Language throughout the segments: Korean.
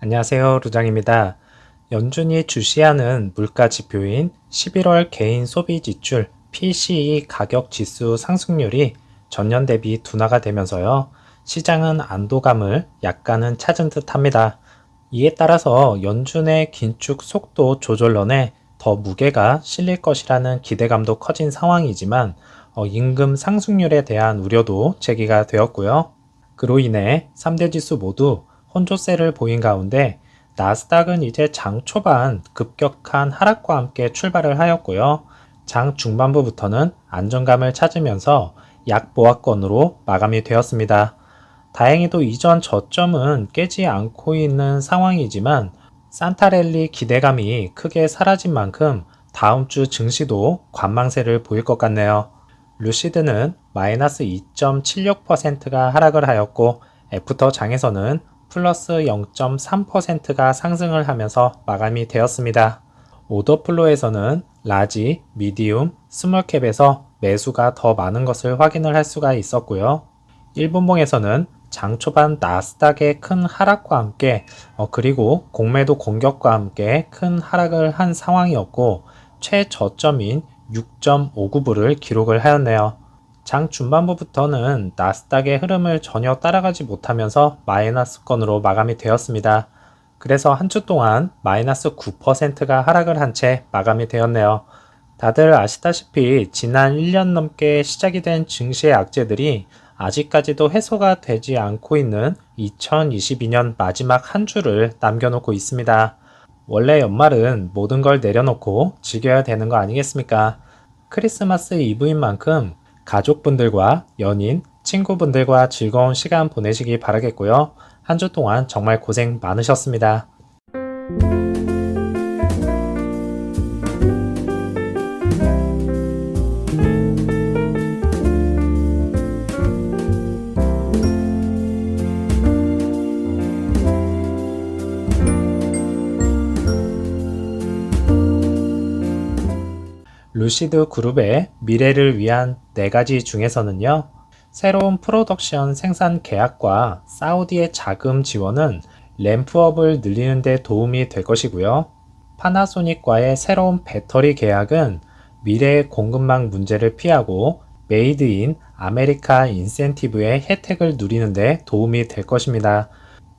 안녕하세요, 루장입니다. 연준이 주시하는 물가 지표인 11월 개인 소비 지출 PCE 가격 지수 상승률이 전년 대비 둔화가 되면서요. 시장은 안도감을 약간은 찾은 듯합니다. 이에 따라서 연준의 긴축 속도 조절론에 더 무게가 실릴 것이라는 기대감도 커진 상황이지만 임금 상승률에 대한 우려도 제기가 되었고요. 그로 인해 3대 지수 모두 혼조세를 보인 가운데 나스닥은 이제 장 초반 급격한 하락과 함께 출발을 하였고요. 장 중반부부터는 안정감을 찾으면서 약보합권으로 마감이 되었습니다. 다행히도 이전 저점은 깨지 않고 있는 상황이지만 산타랠리 기대감이 크게 사라진 만큼 다음 주 증시도 관망세를 보일 것 같네요. 루시드는 마이너스 2.76%가 하락을 하였고 애프터 장에서는 플러스 0.3%가 상승을 하면서 마감이 되었습니다. 오더플로에서는 라지, 미디움, 스몰캡에서 매수가 더 많은 것을 확인을 할 수가 있었고요. 1분봉에서는 장 초반 나스닥의 큰 하락과 함께 그리고 공매도 공격과 함께 큰 하락을 한 상황이었고 최저점인 6.59불을 기록을 하였네요. 장 중반부부터는 나스닥의 흐름을 전혀 따라가지 못하면서 마이너스권으로 마감이 되었습니다. 그래서 한 주 동안 마이너스 9%가 하락을 한 채 마감이 되었네요. 다들 아시다시피 지난 1년 넘게 시작이 된 증시의 악재들이 아직까지도 해소가 되지 않고 있는 2022년 마지막 한 주를 남겨놓고 있습니다. 원래 연말은 모든 걸 내려놓고 즐겨야 되는 거 아니겠습니까? 크리스마스 이브인 만큼 가족분들과 연인, 친구분들과 즐거운 시간 보내시기 바라겠고요. 한 주 동안 정말 고생 많으셨습니다. 루시드 그룹의 미래를 위한 4가지 중에서는요. 새로운 프로덕션 생산 계약과 사우디의 자금 지원은 램프업을 늘리는 데 도움이 될 것이고요. 파나소닉과의 새로운 배터리 계약은 미래의 공급망 문제를 피하고 메이드 인 아메리카 인센티브의 혜택을 누리는 데 도움이 될 것입니다.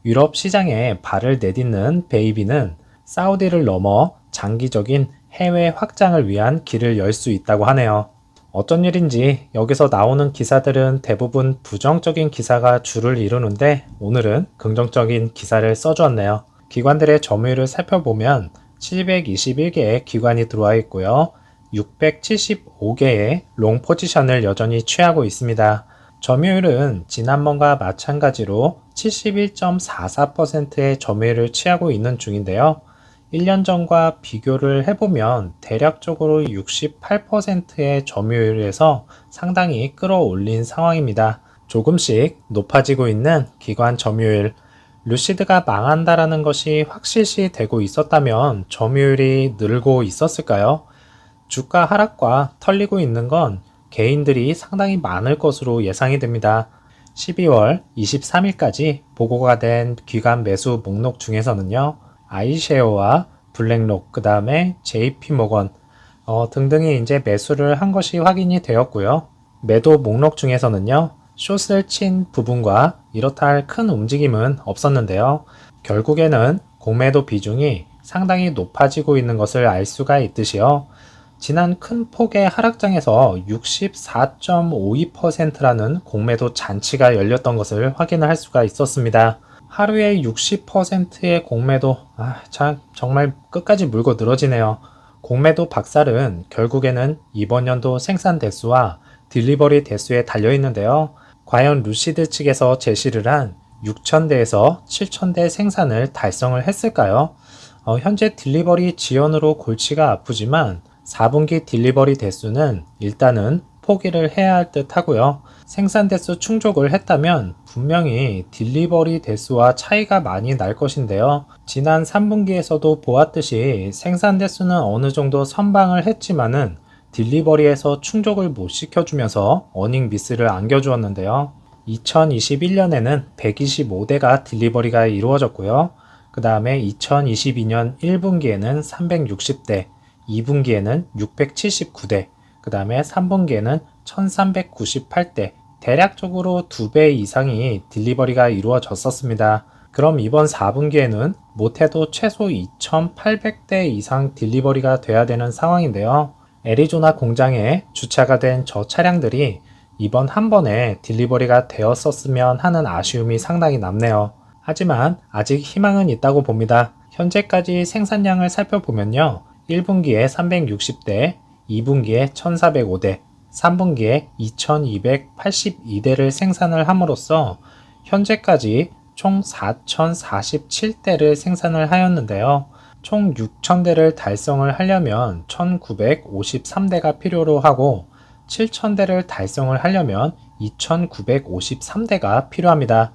유럽 시장에 발을 내딛는 베이비는 사우디를 넘어 장기적인 해외 확장을 위한 길을 열 수 있다고 하네요. 어쩐 일인지 여기서 나오는 기사들은 대부분 부정적인 기사가 주를 이루는데 오늘은 긍정적인 기사를 써주었네요. 기관들의 점유율을 살펴보면 721개의 기관이 들어와 있고요. 675개의 롱 포지션을 여전히 취하고 있습니다. 점유율은 지난번과 마찬가지로 71.44%의 점유율을 취하고 있는 중인데요. 1년 전과 비교를 해보면 대략적으로 68%의 점유율에서 상당히 끌어올린 상황입니다. 조금씩 높아지고 있는 기관 점유율. 루시드가 망한다라는 것이 확실시 되고 있었다면 점유율이 늘고 있었을까요? 주가 하락과 털리고 있는 건 개인들이 상당히 많을 것으로 예상이 됩니다. 12월 23일까지 보고가 된 기관 매수 목록 중에서는요. 아이쉐어와 블랙록, 그 다음에 JP모건 등등이 이제 매수를 한 것이 확인이 되었고요. 매도 목록 중에서는요. 숏을 친 부분과 이렇다 할 큰 움직임은 없었는데요. 결국에는 공매도 비중이 상당히 높아지고 있는 것을 알 수가 있듯이요. 지난 큰 폭의 하락장에서 64.52%라는 공매도 잔치가 열렸던 것을 확인을 할 수가 있었습니다. 하루에 60%의 공매도, 정말 끝까지 물고 늘어지네요. 공매도 박살은 결국에는 이번 연도 생산 대수와 딜리버리 대수에 달려있는데요. 과연 루시드 측에서 제시를 한 6,000대에서 7,000대 생산을 달성을 했을까요? 현재 딜리버리 지연으로 골치가 아프지만 4분기 딜리버리 대수는 일단은 포기를 해야 할 듯 하고요. 생산 대수 충족을 했다면 분명히 딜리버리 대수와 차이가 많이 날 것인데요. 지난 3분기에서도 보았듯이 생산 대수는 어느 정도 선방을 했지만은 딜리버리에서 충족을 못 시켜주면서 어닝 미스를 안겨주었는데요. 2021년에는 125대가 딜리버리가 이루어졌고요. 그 다음에 2022년 1분기에는 360대, 2분기에는 679대, 그 다음에 3분기에는 1398대, 대략적으로 2배 이상이 딜리버리가 이루어졌었습니다. 그럼 이번 4분기에는 못해도 최소 2800대 이상 딜리버리가 돼야 되는 상황인데요. 애리조나 공장에 주차가 된 저 차량들이 이번 한 번에 딜리버리가 되었었으면 하는 아쉬움이 상당히 남네요. 하지만 아직 희망은 있다고 봅니다. 현재까지 생산량을 살펴보면요. 1분기에 360대, 2분기에 1405대, 3분기에 2282대를 생산을 함으로써 현재까지 총 4047대를 생산을 하였는데요. 총 6000대를 달성을 하려면 1953대가 필요로 하고 7000대를 달성을 하려면 2953대가 필요합니다.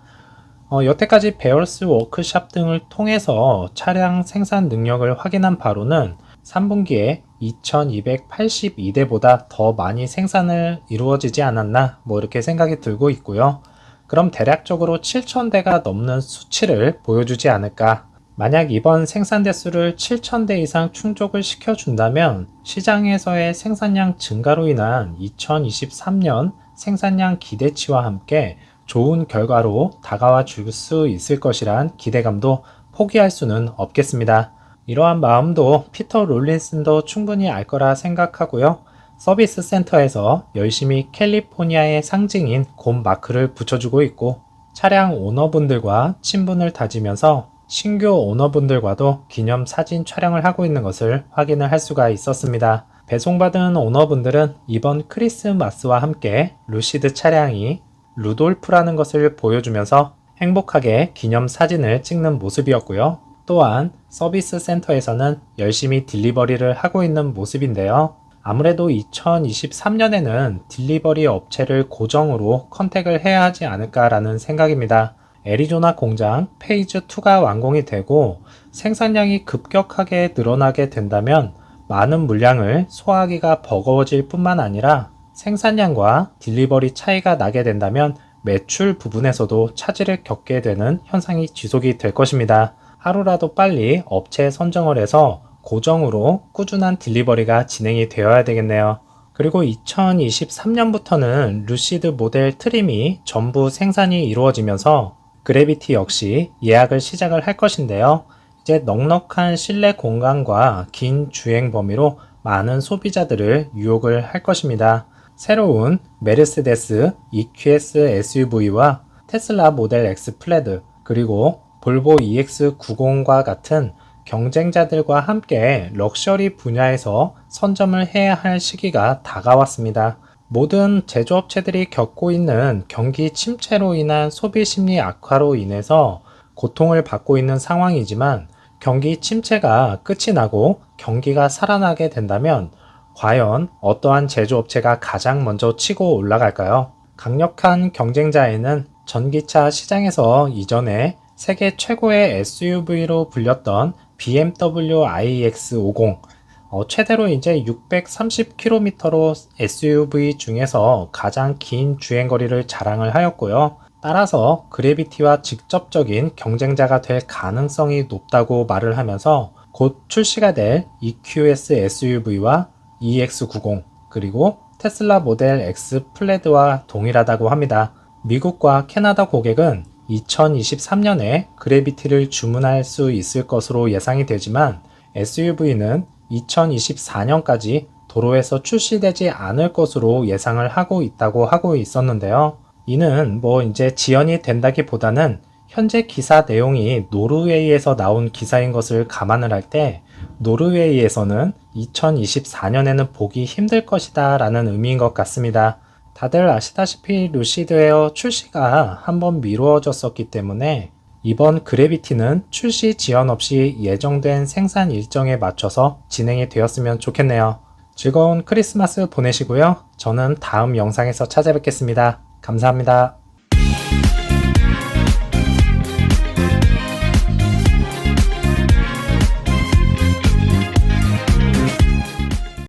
여태까지 베어스 워크샵 등을 통해서 차량 생산 능력을 확인한 바로는 3분기에 2282대보다 더 많이 생산을 이루어지지 않았나 이렇게 생각이 들고 있고요. 그럼 대략적으로 7000대가 넘는 수치를 보여주지 않을까. 만약 이번 생산 대수를 7000대 이상 충족을 시켜준다면 시장에서의 생산량 증가로 인한 2023년 생산량 기대치와 함께 좋은 결과로 다가와 줄 수 있을 것이란 기대감도 포기할 수는 없겠습니다. 이러한 마음도 피터 롤린슨도 충분히 알 거라 생각하고요. 서비스 센터에서 열심히 캘리포니아의 상징인 곰 마크를 붙여주고 있고 차량 오너분들과 친분을 다지면서 신규 오너분들과도 기념 사진 촬영을 하고 있는 것을 확인을 할 수가 있었습니다. 배송받은 오너분들은 이번 크리스마스와 함께 루시드 차량이 루돌프라는 것을 보여주면서 행복하게 기념 사진을 찍는 모습이었고요. 또한 서비스 센터에서는 열심히 딜리버리를 하고 있는 모습인데요. 아무래도 2023년에는 딜리버리 업체를 고정으로 컨택을 해야 하지 않을까라는 생각입니다. 애리조나 공장 페이즈 2가 완공이 되고 생산량이 급격하게 늘어나게 된다면 많은 물량을 소화하기가 버거워질 뿐만 아니라 생산량과 딜리버리 차이가 나게 된다면 매출 부분에서도 차질을 겪게 되는 현상이 지속이 될 것입니다. 하루라도 빨리 업체 선정을 해서 고정으로 꾸준한 딜리버리가 진행이 되어야 되겠네요. 그리고 2023년부터는 루시드 모델 트림이 전부 생산이 이루어지면서 그래비티 역시 예약을 시작을 할 것인데요. 이제 넉넉한 실내 공간과 긴 주행 범위로 많은 소비자들을 유혹을 할 것입니다. 새로운 메르세데스 EQS SUV와 테슬라 모델 X 플레드 그리고 볼보 EX90과 같은 경쟁자들과 함께 럭셔리 분야에서 선점을 해야 할 시기가 다가왔습니다. 모든 제조업체들이 겪고 있는 경기 침체로 인한 소비 심리 악화로 인해서 고통을 받고 있는 상황이지만 경기 침체가 끝이 나고 경기가 살아나게 된다면 과연 어떠한 제조업체가 가장 먼저 치고 올라갈까요? 강력한 경쟁자에는 전기차 시장에서 이전에 세계 최고의 SUV로 불렸던 BMW iX50, 최대로 이제 630km로 SUV 중에서 가장 긴 주행거리를 자랑을 하였고요. 따라서 그래비티와 직접적인 경쟁자가 될 가능성이 높다고 말을 하면서 곧 출시가 될 EQS SUV와 EX90 그리고 테슬라 모델 X 플레드와 동일하다고 합니다. 미국과 캐나다 고객은 2023년에 그래비티를 주문할 수 있을 것으로 예상이 되지만 SUV는 2024년까지 도로에서 출시되지 않을 것으로 예상을 하고 있다고 하고 있었는데요. 이는 이제 지연이 된다기보다는 현재 기사 내용이 노르웨이에서 나온 기사인 것을 감안을 할 때 노르웨이에서는 2024년에는 보기 힘들 것이다 라는 의미인 것 같습니다. 다들 아시다시피 루시드 에어 출시가 한번 미루어졌었기 때문에 이번 그래비티는 출시 지연 없이 예정된 생산 일정에 맞춰서 진행이 되었으면 좋겠네요. 즐거운 크리스마스 보내시고요. 저는 다음 영상에서 찾아뵙겠습니다. 감사합니다.